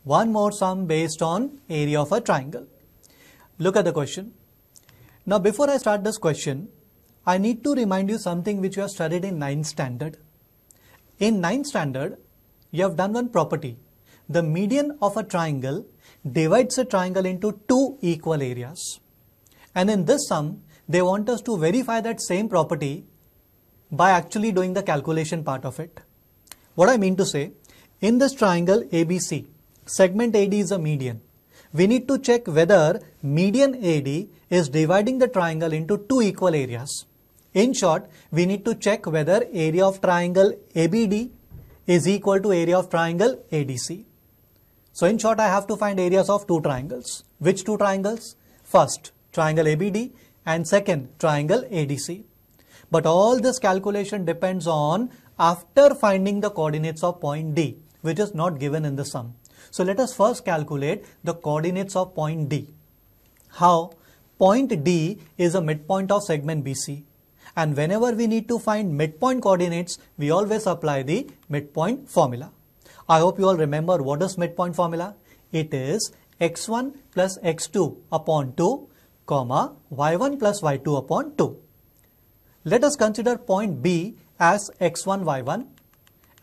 one more sum based on area of a triangle. Look at the question. Now before I start this question, I need to remind you something which you have studied in 9th standard. In 9th standard, you have done one property. The median of a triangle divides a triangle into two equal areas. And in this sum, they want us to verify that same property by actually doing the calculation part of it. What I mean to say, in this triangle ABC, segment AD is a median. We need to check whether median AD is dividing the triangle into two equal areas. In short, we need to check whether area of triangle ABD is equal to area of triangle ADC. So in short, I have to find areas of two triangles. Which two triangles? First, triangle ABD, and second, triangle ADC. But all this calculation depends on after finding the coordinates of point D, which is not given in the sum. So let us first calculate the coordinates of point D. How? Point D is a midpoint of segment BC. And whenever we need to find midpoint coordinates, we always apply the midpoint formula. I hope you all remember what is midpoint formula. It is x1 plus x2 upon 2, comma, y1 plus y2 upon 2. Let us consider point B as x1, y1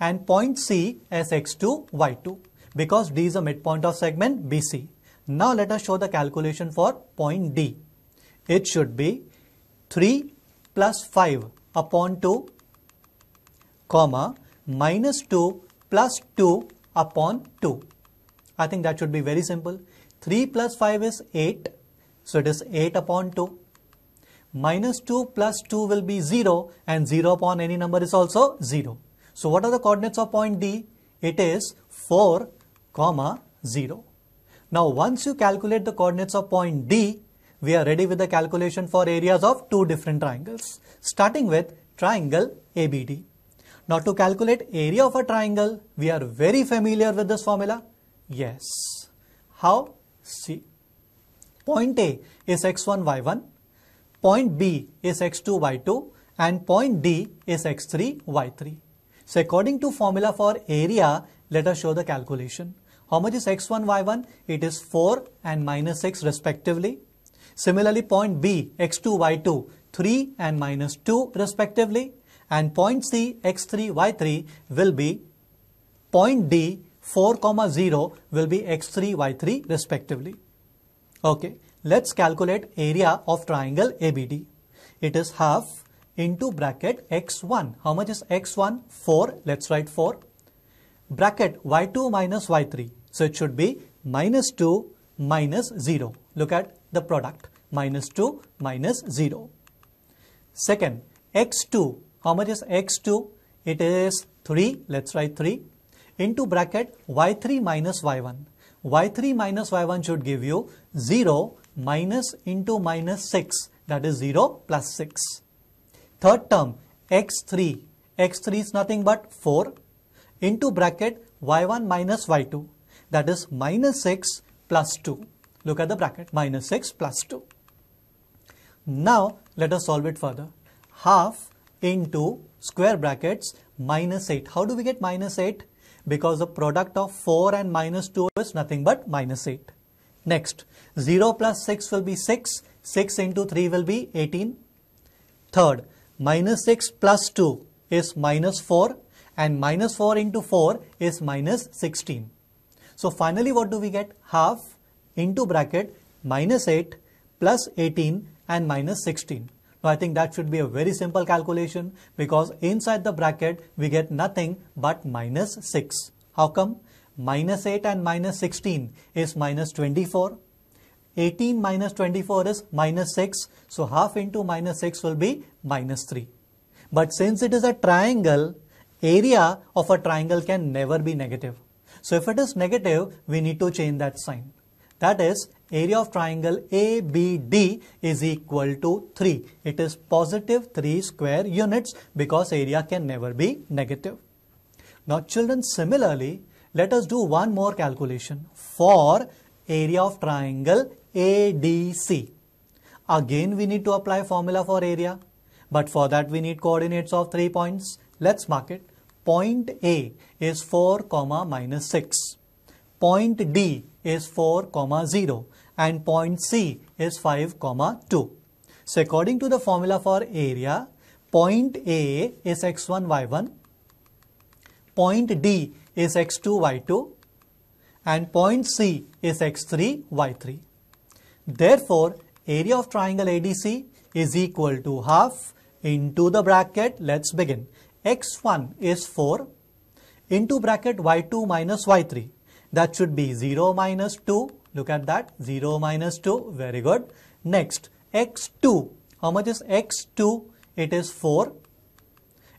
and point C as x2, y2 because D is a midpoint of segment BC. Now let us show the calculation for point D. It should be 3 plus 5 upon 2, comma, minus 2 plus 2 upon 2. I think that should be very simple. 3 plus 5 is 8. So it is 8 upon 2. Minus 2 plus 2 will be 0 and 0 upon any number is also 0. So what are the coordinates of point D? It is 4, comma, 0. Now once you calculate the coordinates of point D, we are ready with the calculation for areas of two different triangles, starting with triangle ABD. Now to calculate area of a triangle, we are very familiar with this formula. Yes. How? See. Point A is x1, y1, point B is x2, y2, and point D is x3, y3. So according to formula for area, let us show the calculation. How much is x1, y1? It is 4 and minus 6 respectively. Similarly, point B, x2, y2, 3 and minus 2 respectively. And point C, x3, y3 will be point D, 4, 0 will be x3, y3 respectively. Okay, let's calculate area of triangle ABD. It is half into bracket x1. How much is x1? 4. Let's write 4. Bracket y2 minus y3. So it should be minus 2 minus 0. Look at the product. Minus 2 minus 0. Second, x2. How much is x2? It is 3. Let's write 3. Into bracket y3 minus y1. y3 minus y1 should give you 0 minus into minus 6. That is 0 plus 6. Third term, x3. x3 is nothing but 4. Into bracket y1 minus y2. That is minus 6 plus 2. Look at the bracket, minus 6 plus 2. Now let us solve it further. Half into square brackets minus 8. How do we get minus 8? Because the product of 4 and minus 2 is nothing but minus 8. Next, 0 plus 6 will be 6. 6 into 3 will be 18. Third, minus 6 plus 2 is minus 4 and minus 4 into 4 is minus 16. So finally what do we get? Half into bracket minus 8 plus 18 and minus 16. Now I think that should be a very simple calculation because inside the bracket we get nothing but minus 6. How come? Minus 8 and minus 16 is minus 24. 18 minus 24 is minus 6. So half into minus 6 will be minus 3. But since it is a triangle, area of a triangle can never be negative. So if it is negative, we need to change that sign. That is, area of triangle ABD is equal to 3. It is positive 3 square units because area can never be negative. Now children, similarly, let us do one more calculation for area of triangle ADC. Again, we need to apply formula for area, but for that we need coordinates of 3 points. Let's mark it. Point A is 4, minus 6. point D is 4, 0 and point C is 5, 2. So according to the formula for area, point A is x1, y1, point D is x2, y2 and point C is x3, y3. Therefore, area of triangle ADC is equal to half into the bracket, let's begin. x1 is 4 into bracket y2 minus y3. That should be 0 minus 2. Look at that, 0 minus 2. Very good. Next, x2. How much is x2? It is 4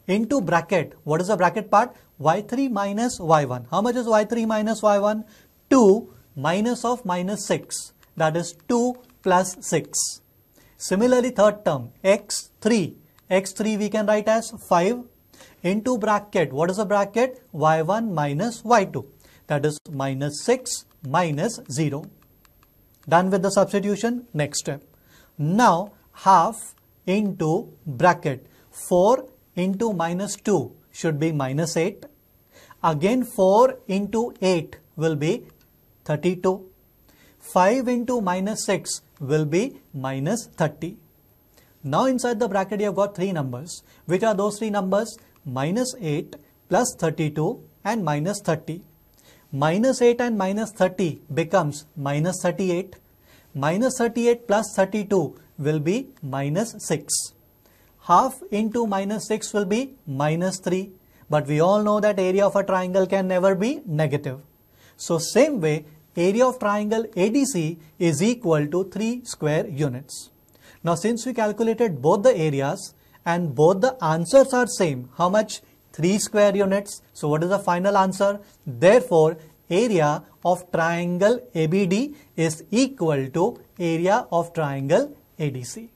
into bracket. What is the bracket part? y3 minus y1. How much is y3 minus y1? 2 minus of minus 6. That is 2 plus 6. Similarly, third term, x3. x3 we can write as 5 into bracket. What is the bracket? y1 minus y2. That is minus 6 minus 0. Done with the substitution. Next step. Now, half into bracket. 4 into minus 2 should be minus 8. Again 4 into 8 will be 32. 5 into minus 6 will be minus 30. Now inside the bracket you have got three numbers. Which are those three numbers? Minus 8 plus 32 and minus 30. Minus 8 and minus 30 becomes minus 38. Minus 38 plus 32 will be minus 6. Half into minus 6 will be minus 3. But we all know that area of a triangle can never be negative. So same way, area of triangle ADC is equal to 3 square units. Now since we calculated both the areas and both the answers are same, how much? 3 square units. So what is the final answer? Therefore, area of triangle ABD is equal to area of triangle ADC.